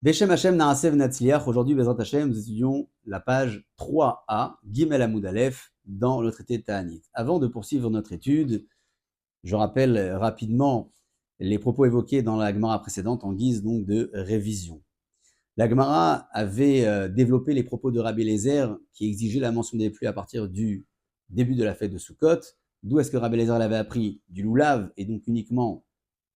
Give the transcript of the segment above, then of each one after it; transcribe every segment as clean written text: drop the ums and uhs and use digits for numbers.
Beshem Hashem Naasev Natsliach. Aujourd'hui, Bezrat Hashem, nous étudions la page 3a, Gimel Amoud Aleph, dans le traité de Ta'anit. Avant de poursuivre notre étude, je rappelle rapidement les propos évoqués dans la Gemara précédente en guise donc de révision. La Gemara avait développé les propos de Rabbi Eliezer qui exigeait la mention des pluies à partir du début de la fête de Sukkot. D'où est-ce que Rabbi Eliezer l'avait appris? Du loulav, et donc uniquement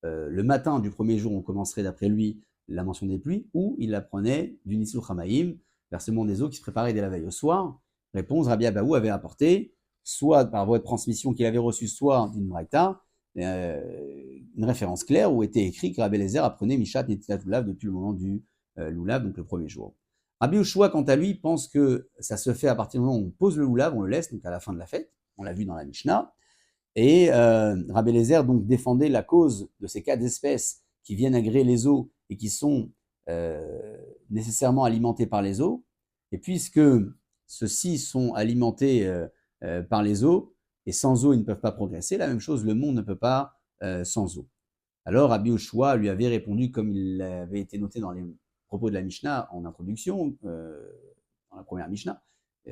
le matin du premier jour, on commencerait d'après lui la mention des pluies, ou il apprenait du Nisur Hamaïm, versement des eaux qui se préparait dès la veille au soir. Réponse, Rabbi Abaou avait apporté, soit par voie de transmission qu'il avait reçue, soit d'une braïta, une référence claire où était écrit que Rabbi Eliezer apprenait Mishat Netilat Lulav depuis le moment du Lulav, donc le premier jour. Rabbi Ushua, quant à lui, pense que ça se fait à partir du moment où on pose le Lulav, on le laisse, donc à la fin de la fête, on l'a vu dans la Mishnah. Et Rabbi Eliezer donc défendait la cause de ces cas d'espèces qui viennent agréer les eaux et qui sont nécessairement alimentés par les eaux. Et puisque ceux-ci sont alimentés par les eaux, et sans eau, ils ne peuvent pas progresser, la même chose, le monde ne peut pas sans eau. Alors Rabbi Ushua lui avait répondu, comme il avait été noté dans les propos de la Mishnah en introduction, dans la première Mishnah,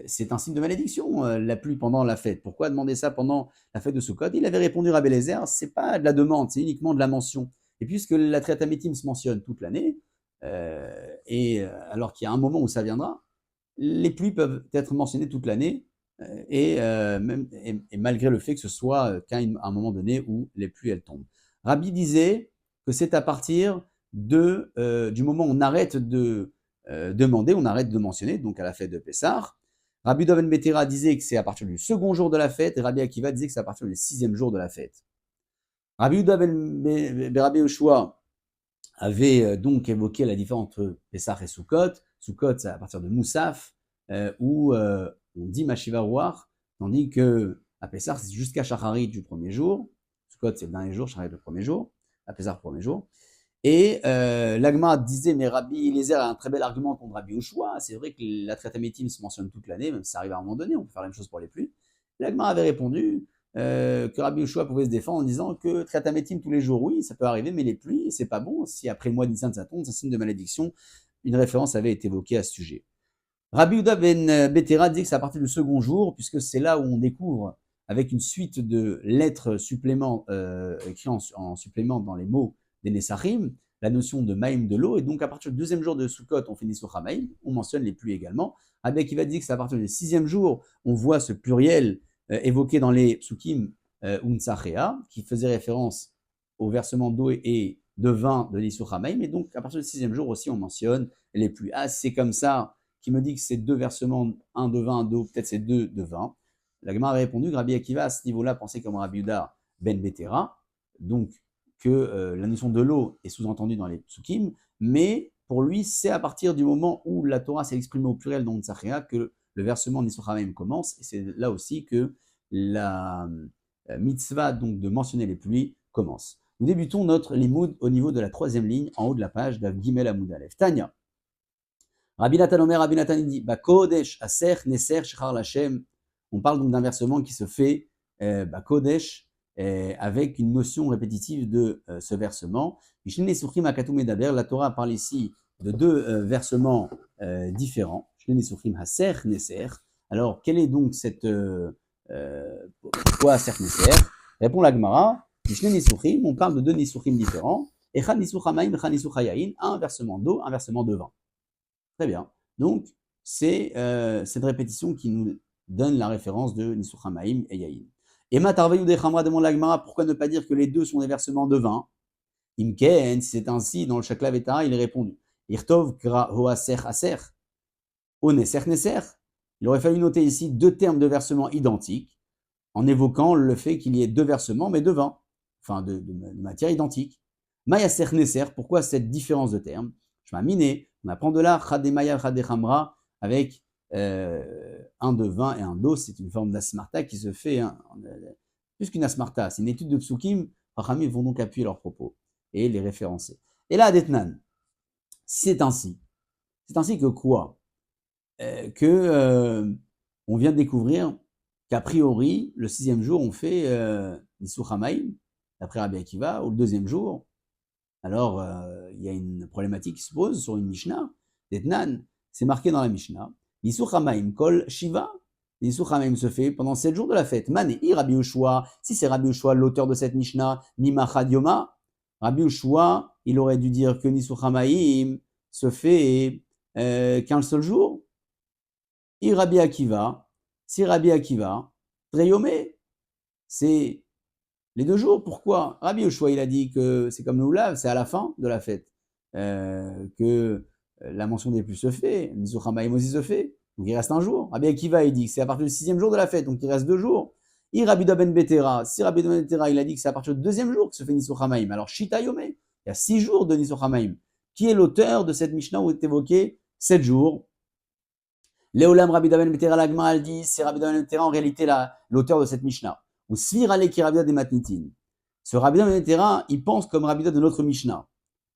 c'est un signe de malédiction, la pluie pendant la fête. Pourquoi demander ça pendant la fête de Sukkot? Il avait répondu Rabbi Eliezer, c'est pas de la demande, c'est uniquement de la mention. Et puisque la Triatamétim se mentionne toute l'année, alors qu'il y a un moment où ça viendra, les pluies peuvent être mentionnées toute l'année, et malgré le fait que ce soit qu'à un moment donné où les pluies elles tombent. Rabbi disait que c'est à partir du moment où on arrête de demander, on arrête de mentionner, donc à la fête de Pessah. Rabbi Doven Betera disait que c'est à partir du second jour de la fête, et Rabbi Akiva disait que c'est à partir du 6e jour de la fête. Rabbi Rabbi Yoshua avait donc évoqué la différence entre Pessah et Sukkot. Sukkot, c'est à partir de Moussaf, où on dit Mashiva Ruach, tandis que à Pessah, c'est jusqu'à Shacharit du premier jour. Sukkot, c'est le dernier jour, Shacharit le premier jour, à Pessah le premier jour. Et l'Agma disait, mais Rabbi Eliezer a un très bel argument contre Rabbi Ushua. C'est vrai que la Triatamétim se mentionne toute l'année, même si ça arrive à un moment donné, on peut faire la même chose pour les pluies. L'Agma avait répondu que Rabbi Ushua pouvait se défendre en disant que Triatamétim tous les jours, oui, ça peut arriver, mais les pluies, c'est pas bon. Si après le mois d'Nissan ça tombe, c'est un signe de malédiction. Une référence avait été évoquée à ce sujet. Rabbi Uda ben Betera dit que c'est à partir du second jour, puisque c'est là où on découvre, avec une suite de lettres suppléments écrits en supplément dans les mots des Nessachim, la notion de Maïm de l'eau. Et donc, à partir du deuxième jour de Sukkot, on finit sur Hamaïm, on mentionne les pluies également. Rabbi Akiva dit que c'est à partir du 6e jour, on voit ce pluriel évoqué dans les psukim Unsachea, qui faisait référence au versement d'eau et de vin de l'Issur Hamaïm. Et donc, à partir du 6e jour aussi, on mentionne les pluies. Ah, c'est comme ça, qui me dit que c'est deux versements, un de vin, un d'eau, peut-être c'est deux de vin. La Gemara a répondu que Rabbi Akiva, à ce niveau-là, pensait comme Rabbi Uda ben Betera, donc que la notion de l'eau est sous-entendue dans les psukim, mais pour lui, c'est à partir du moment où la Torah s'est exprimée au pluriel dans Tzachea que le versement Nisur Hamaim commence, et c'est là aussi que la mitzvah donc de mentionner les pluies commence. Nous débutons notre limoud au niveau de la 3e ligne, en haut de la page d'Avgimel Amoud Aleph. Tanya. Rabbi Nathan Omer, Rabbi Nathan dit Bakodesh, Aser, Neser, Shechar Lachem. On parle donc d'un versement qui se fait Bakodesh avec une notion répétitive de ce versement. La Torah parle ici de deux versements différents. Aser, Neser. Alors, quelle est donc cette. Pourquoi Aser, Neser? Répond la Gemara on parle de deux Nisuchim différents. Echad Nisuch Hamaim, Echad Nisuch Hayayin, un versement d'eau, un versement de vin. Très bien. Donc, c'est cette répétition qui nous donne la référence de Nisur Hamaim et Yaïn. Et Matarveyou de Khamra demande l'Agmara, pourquoi ne pas dire que les deux sont des versements de vin? Imken, si c'est ainsi, dans le Shakla Vetara, il est répondu. Irtov Gra Hoaser Aser, Oneser Neser. Il aurait fallu noter ici deux termes de versement identiques, en évoquant le fait qu'il y ait deux versements, mais de vin, enfin de matière identique. Mayaser Neser, pourquoi cette différence de termes? Je m'amine, on apprend de là, Chademaya Chadechamra, avec un de vin et un d'eau, c'est une forme d'asmarta qui se fait, plus qu'une asmarta, c'est une étude de psukim, Rachamim vont donc appuyer leurs propos et les référencer. Et là, Adetnan, c'est ainsi que quoi? On vient de découvrir qu'a priori, le 6e jour, on fait Nisur Hamaim, d'après Rabbi Akiva, ou le 2e jour, Alors, il y a une problématique qui se pose sur une Mishnah. D'Etnan, c'est marqué dans la Mishnah. L'Issur Hamaim kol Shiva. L'Issur Hamaim se fait pendant 7 jours de la fête. Man et Rabbi Ushua. Si c'est Rabbi Ushua, l'auteur de cette Mishnah, Nimachad Yoma, Rabbi Ushua, il aurait dû dire que N'Issur Hamaim se fait qu'un seul jour. I Rabbi Akiva, si Rabbi Akiva, Treyome, c'est les 2 jours. Pourquoi? Rabbi Yoshua, il a dit que c'est comme le Oulav, c'est à la fin de la fête que la mention des plus se fait, Nisur Hamaim aussi se fait, donc il reste un jour. Rabbi Akiva, il dit que c'est à partir du 6e jour de la fête, donc il reste 2 jours. Et Rabbi Ben Betera, si Rabbi Ben Betera, il a dit que c'est à partir du 2e jour que se fait Nisur Hamaim, alors Shita Yome, il y a 6 jours de Nisur Hamaim. Qui est l'auteur de cette Mishnah où est évoqué 7 jours? Léolam Rabbi Ben Betera, l'Agma, elle dit, c'est Rabbi Ben Betera en réalité l'auteur de cette Mishnah. Ou Svir Aleki Rabbi des Matnitin. Ce Rabbi Ben Betera, il pense comme Rabbi de notre Mishnah.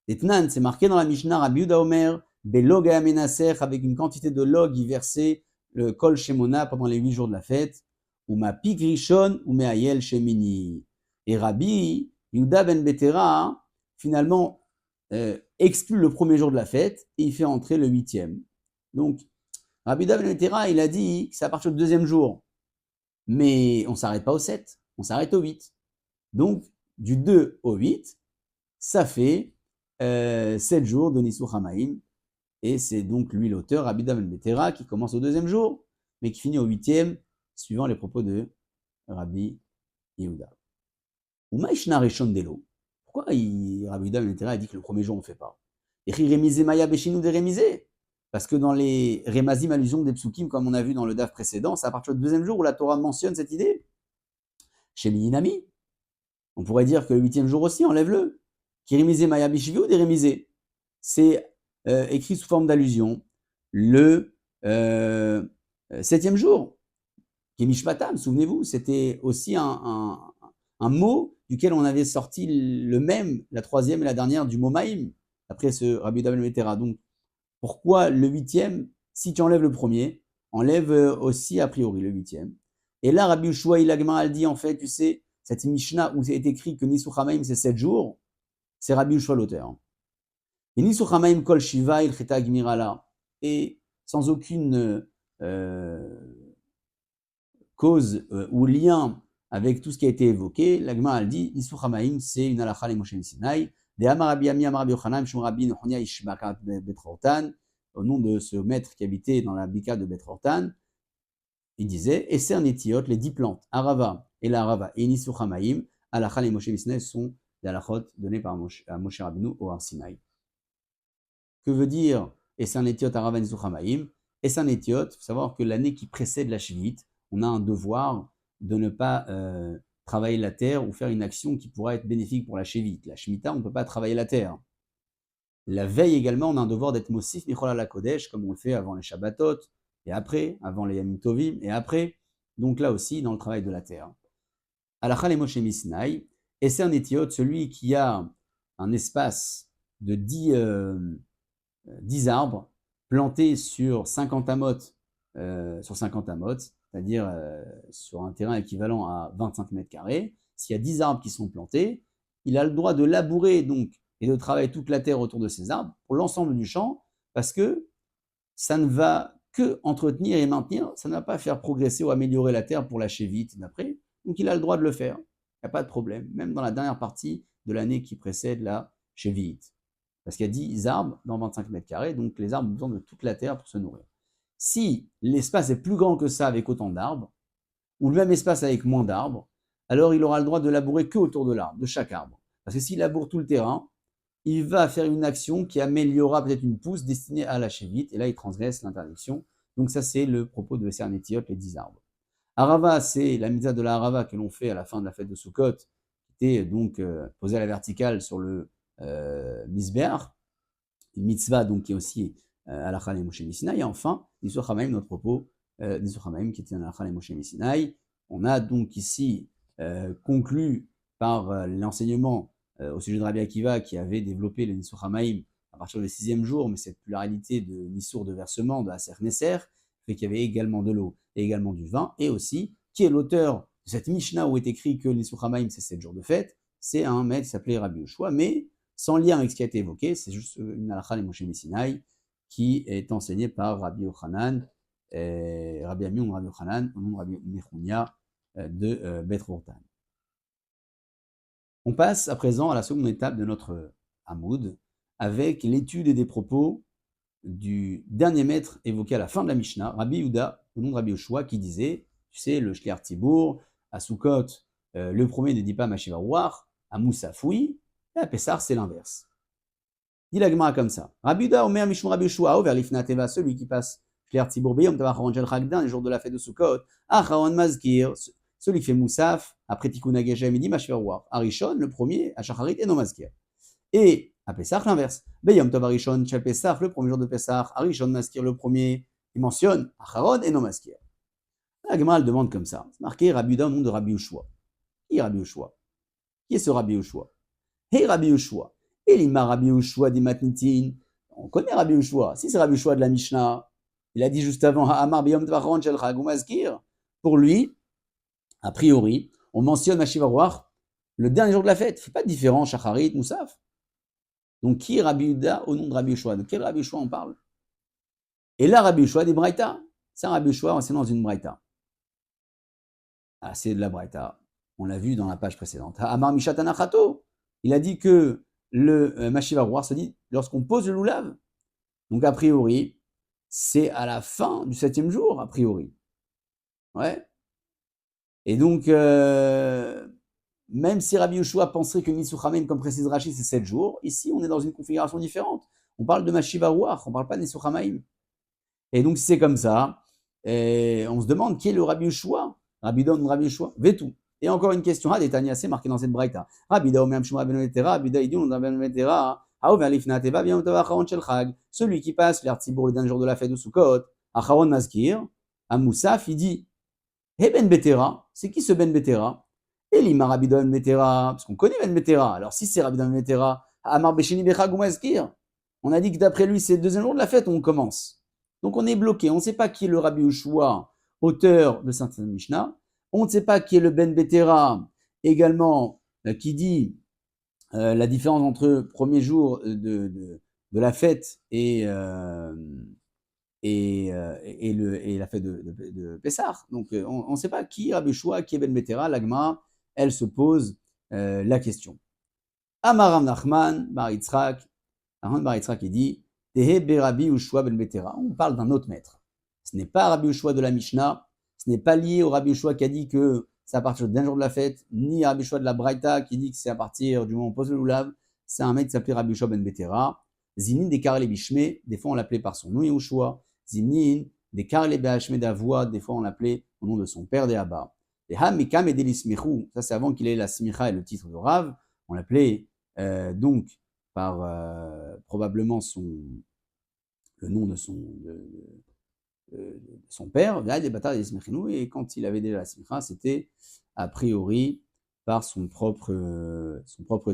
Etnan, c'est marqué dans la Mishnah, Rabbi Uda Omer, Belog Amenaser, avec une quantité de log, il versait le Kol Shemona pendant les 8 jours de la fête, ou ma Pik Rishon, ou Meayel Shemini. Et Rabbi Yehuda Ben Betera, finalement, exclut le premier jour de la fête, et il fait entrer le 8e. Donc, Rabbi Yehuda Ben Betera, il a dit que c'est à partir du 2e jour. Mais on ne s'arrête pas au 7, on s'arrête au 8. Donc, du 2 au 8, ça fait 7 jours de Nisur Hamaim. Et c'est donc lui l'auteur, Rabbi Ben Betera, qui commence au 2e jour, mais qui finit au 8e, suivant les propos de Rabbi Yehuda. Ou Maïshna Rishon Delo. Pourquoi Rabbi Ben Betera a dit que le premier jour on ne fait pas? Parce que dans les Remazim, allusions des psukim, comme on a vu dans le DAF précédent, c'est à partir du 2e jour où la Torah mentionne cette idée. Chez Minami, on pourrait dire que le 8e jour aussi, enlève-le. Kirimizé Maya Bishivi ou Dérémisé. C'est écrit sous forme d'allusion. Le 7e jour, qui est Mishpatam, souvenez-vous, c'était aussi un mot duquel on avait sorti le même, la 3e et la dernière du mot Maïm, après ce Rabbi Yehuda Ben Betera. Donc, pourquoi le 8e, si tu enlèves le premier, enlève aussi a priori le 8e. Et là, Rabbi Yehoshua Ilagma a dit, en fait, tu sais, cette Mishnah où c'est écrit que Nisur Hamaim c'est 7 jours, c'est Rabbi Yehoshua l'auteur. Et Nisur Hamaim kol shiva il cheta gmirala. Et sans aucune cause ou lien avec tout ce qui a été évoqué, l'Agma a dit, Nisur Hamaim c'est une halakha les Moshe Sinai. De Amar Rabbi Ami Amar Rabbi Yochanan Shum Rabbi Nechonia Ishmakat Betrortan, au nom de ce maître qui habitait dans la Bika de Betrortan, il disait Esser Netiot, les 10 plantes, Arava et la Arava et Nisur Hamaim, halakha les Moshe Sinai sont des halakhot donnés par Moshe Rabbeinu au Har Sinaï. Que veut dire Esser Netiot, Arava et Nisur Hamaim? Esser Netiot, il faut savoir que l'année qui précède la Shvit, on a un devoir de ne pas travailler la terre ou faire une action qui pourra être bénéfique pour la Shevit. La Shemitah, on ne peut pas travailler la terre. La veille également, on a un devoir d'être Mosif Michol la Kodesh, comme on le fait avant les Shabbatot, et après, avant les Yamim Tovim, et après, donc là aussi, dans le travail de la terre. Halakha le Moshe Misinaï, Esser Netiot, celui qui a un espace de 10 arbres plantés sur 50 amot, c'est-à-dire sur un terrain équivalent à 25 mètres carrés, s'il y a 10 arbres qui sont plantés, il a le droit de labourer donc et de travailler toute la terre autour de ces arbres pour l'ensemble du champ, parce que ça ne va que entretenir et maintenir, ça ne va pas faire progresser ou améliorer la terre pour lâcher vite d'après, donc il a le droit de le faire, il n'y a pas de problème, même dans la dernière partie de l'année qui précède la Shevit. Parce qu'il y a 10 arbres dans 25 mètres carrés, donc les arbres ont besoin de toute la terre pour se nourrir. Si l'espace est plus grand que ça avec autant d'arbres, ou le même espace avec moins d'arbres, alors il aura le droit de labourer que autour de l'arbre, de chaque arbre. Parce que s'il laboure tout le terrain, il va faire une action qui améliorera peut-être une pousse destinée à lâcher vite, et là il transgresse l'interdiction. Donc ça c'est le propos de Esser Netiot, les 10 arbres. Arava, c'est la mitzvah de la Arava que l'on fait à la fin de la fête de Sukkot, qui était donc posée à la verticale sur le Misbeach, une mitzvah donc qui est aussi halakha le Moshe Sinai. Et enfin, Nisur Hamaim, notre propos, Nisur Hamaim qui était un halakha le Moshe Sinai. On a donc ici conclu par l'enseignement au sujet de Rabbi Akiva qui avait développé le Nisur Hamaim à partir du 6e jour, mais cette pluralité de Nisur de versement de Aser Neser fait qu'il y avait également de l'eau et également du vin, et aussi qui est l'auteur de cette Mishnah où est écrit que Nisur Hamaim c'est 7 jours de fête, c'est un maître qui s'appelait Rabbi Yehoshua, mais sans lien avec ce qui a été évoqué, c'est juste une halakha les Moshe Missinaï qui est enseignée par Rabbi Yochanan, Rabbi Amion, Rabbi Yochanan, au nom de Rabbi Nechounia de Bet Rotan. On passe à présent à la seconde étape de notre Hamoud, avec l'étude des propos du dernier maître évoqué à la fin de la Mishnah, Rabbi Yehuda, au nom de Rabbi Yoshua, qui disait, tu sais, le Shliach Tzibour, à Sukkot, le premier ne dit pas Mashiva Ruach, à Moussaf oui, et à Pessar c'est l'inverse. Dit la Gemara comme ça. Rabbi Yehuda, Omer Mishmur Rabbi Yoshua, vers l'Ifna Teva, celui qui passe Shliach Tzibour Beyom Tavar Haron Shel Chagdan, les jours de la fête de Sukkot, Acharon Mazkir, celui qui fait Moussaf, après Tikkun HaGeshem, il dit Mashiva Ruach. Arishon, le premier, à Shacharit et non Mazkir. Et à Pessah, l'inverse. Beyom Tov Arishon, Shel Pessah, le premier jour de Pessah, Arishon Maskir, le premier, il mentionne Acharon et non Maskir. La Gemara demande comme ça. C'est marqué Rabbi Yehuda au nom de Rabbi Yoshua. Qui est Rabbi Yoshua? Qui est ce Rabbi Yoshua? Hey Rabbi Yoshua. Elima Rabbi Yoshua des Matnitin. On connaît Rabbi Yoshua. Si c'est Rabbi Yoshua de la Mishnah, il a dit juste avant Ha'amar Beyom Tov Acharon Shel Chag Maskir. Pour lui, a priori, on mentionne Mashiva Ruach le dernier jour de la fête. Il ne fait pas de différence, Shacharit, Moussaf. Donc, qui est Rabbi Yehuda au nom de Rabbi Yoshua? De quel Rabbi Yoshua on parle? Et là, Rabbi Yoshua des Braïta. C'est un Rabbi Yoshua, c'est dans une Braïta. Ah, c'est de la Braïta. On l'a vu dans la page précédente. Amar Mishatana Chato. Il a dit que le Mashiva Ruach se dit lorsqu'on pose le loulav. Donc, a priori, c'est à la fin du 7e jour, a priori. Ouais. Et donc, même si Rabbi Yoshua penserait que Nisuchamen, comme précise Rashi, c'est 7 jours, ici on est dans une configuration différente. On parle de Mashiva Ruach, on ne parle pas de Nisuchamaim. Et donc si c'est comme ça, on se demande qui est le Rabbi Yoshua. Rabbi Don, Rabbi Yoshua, Vetou. Et encore une question, Tanya, c'est marqué dans cette braïta. Rabbi Da Omer Shmuel ben Vetera, Rabbi Da Idun ben Vetera, Haover Lifna Teva, Biyom Tov Acharon Shel Chag. Celui qui passe l'Artibour le dernier jour de la fête de Sukkot, Acharon Mazkir, à Moussaf, il dit He Ben Betera, c'est qui ce Ben Betera? Elima Rabbi Da Ben Betera, parce qu'on connaît Ben Betera. Alors si c'est Rabbi Da Ben Betera, Amar Besheni Bechag ou Mazkir, on a dit que d'après lui, c'est le deuxième jour de la fête où on commence. Donc on est bloqué, on ne sait pas qui est le Rabbi Yoshua, auteur de Sainte Mishnah. On ne sait pas qui est le Ben Betera, également, qui dit la différence entre premier jour de la fête et la fête de Pessah. Donc on ne sait pas qui est Rabbi Yoshua, qui est Ben Betera. L'Agma, elle se pose la question. Amaram Nachman, Bar Yitzhak, Bar Yitzhak il dit Tehe be Rabbi Yoshua Ben Betera. On parle d'un autre maître. Ce n'est pas Rabbi Yoshua de la Mishnah. Ce n'est pas lié au Rabbi Yoshua qui a dit que c'est à partir d'un jour de la fête, ni à Rabbi Yoshua de la Braïta qui dit que c'est à partir du moment où on pose le loulav. C'est un maître qui s'appelait Rabbi Yoshua ben Betera. Zinin des Karel Bishme, des fois on l'appelait par son nom Yoshua. Zinin des Karel Bishme d'Avoua, des fois on l'appelait au nom de son père des Abba. Et Hamikam et Delismichou, ça c'est avant qu'il ait la Smicha et le titre de Rav. On l'appelait donc par probablement le nom de son père, et quand il avait déjà la simcha, c'était a priori par son propre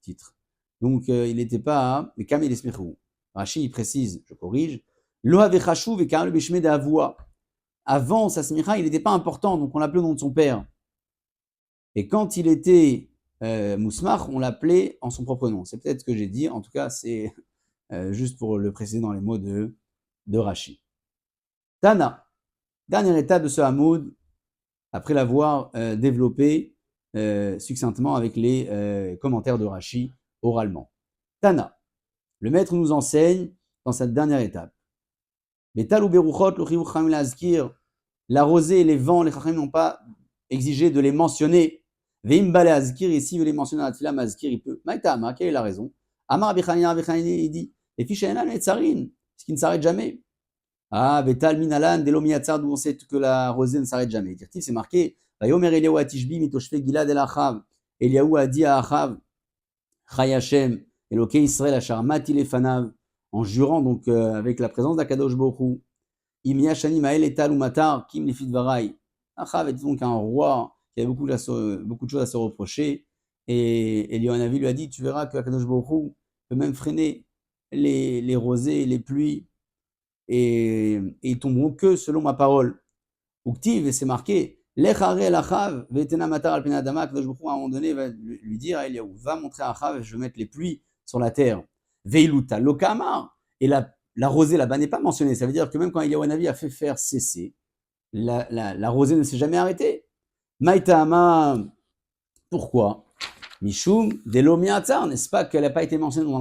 titre. Donc il n'était pas mais Kamel Esmechou. Rashi il précise, je corrige, Lo avechashuv et Kamel Bishme d'Avoua. Avant sa simcha, il n'était pas important, donc on l'appelait au nom de son père. Et quand il était Mousmach, on l'appelait en son propre nom. C'est peut-être ce que j'ai dit, en tout cas c'est juste pour le préciser dans les mots de Rashi. Tana, dernière étape de ce Hamoud, après l'avoir développé succinctement avec les commentaires de Rashi oralement. Tana, le maître nous enseigne dans cette dernière étape. Betal ou beruchot, le chiyucham lazkir, la rosée et les vents, les chacham n'ont pas exigé de les mentionner. Veim bale azkir, et s'il veut les mentionner dans la tefila mazkir, il peut. Maïtama, quelle est la raison? Amar Abichanina, il dit, les fiches et tsarin, ce qui ne s'arrête jamais. Ah, Betal Minalan, Delomiatzar, d'où on sait que la rosée ne s'arrête jamais. C'est marqué, Vayomer Eliaou Atishbi, Mitoshfe Gilad El Achav. Eliaou a dit à Achav, Chayashem, Eloke Israël, Acharmati Lefanav, en jurant donc avec la présence d'Akadosh Borou, Imia Shani Mael Etal ou Matar, Kim Lefit Varai. Achav était donc un roi qui avait beaucoup de choses à se reprocher. Et Elianavi lui a dit, tu verras que Akadosh Borou peut même freiner les rosées, les pluies, et ils tomberont que selon ma parole. Uktiv, et c'est marqué, Lechare Lachav, Vetena Matar Alpena Dama, Kadosh Baruch Hu, à un moment donné, va lui dire à Eliaou, va montrer à Achav, je vais mettre les pluies sur la terre. Veiluta lokama, et la rosée là-bas n'est pas mentionnée. Ça veut dire que même quand Eliyahu Hanavi a fait faire cesser, la rosée ne s'est jamais arrêtée. Maïtama, pourquoi? Mishum delomiatzar, n'est-ce pas qu'elle n'a pas été mentionnée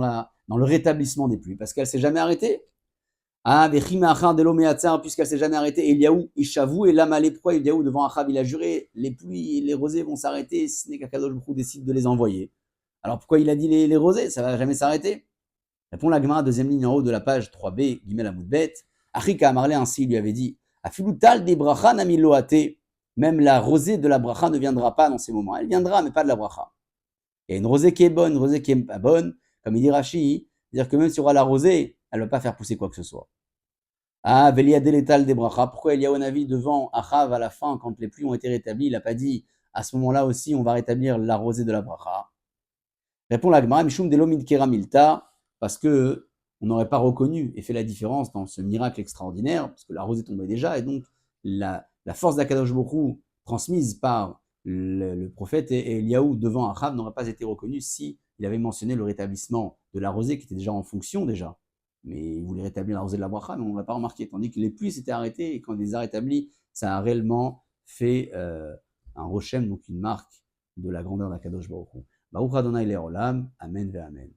dans le rétablissement des pluies, parce qu'elle ne s'est jamais arrêtée. Ah, puisqu'elle ne s'est jamais arrêtée, Eliyahu, Ishavu, et l'âme à l'épreuve, Eliyahu, devant Achav, il a juré, les pluies, les rosées vont s'arrêter, si ce n'est qu'Akadosh Baruch Hu décide de les envoyer. Alors pourquoi il a dit les rosées? Ça ne va jamais s'arrêter. Répond la Gemara, deuxième ligne en haut de la page 3b, Gimel Amoudbet. Achika Amarle, ainsi, il lui avait dit, Afilutal de bracha namiloate, même la rosée de la bracha ne viendra pas dans ces moments. Elle viendra, mais pas de la bracha. Il y a une rosée qui est bonne, une rosée qui n'est pas bonne, comme il dit Rashi, c'est-à-dire que même si on aura la rosée, elle ne va pas faire pousser quoi que ce soit. Ah, Velia Deletal des bracha, pourquoi Eliyahu Hanavi devant Achav à la fin, quand les pluies ont été rétablies, il n'a pas dit, à ce moment-là aussi, on va rétablir la rosée de la bracha. Répond la Gemara, Mishum delomid keramilta, parce que on n'aurait pas reconnu et fait la différence dans ce miracle extraordinaire, parce que la rosée tombait déjà, et donc la force d'Akadosh Baruch Hu transmise par le prophète et Eliyahu devant Achav n'aurait pas été reconnue si il avait mentionné le rétablissement de la rosée qui était déjà en fonction déjà. Mais il voulait rétablir la rosée de la bracha, mais on ne l'a pas remarqué. Tandis que les pluies s'étaient arrêtées, et quand il les a rétablies, ça a réellement fait un rochem, donc une marque de la grandeur d'Akadosh Baruch Hu. Baruch Adonai Le'olam, Amen ve Amen.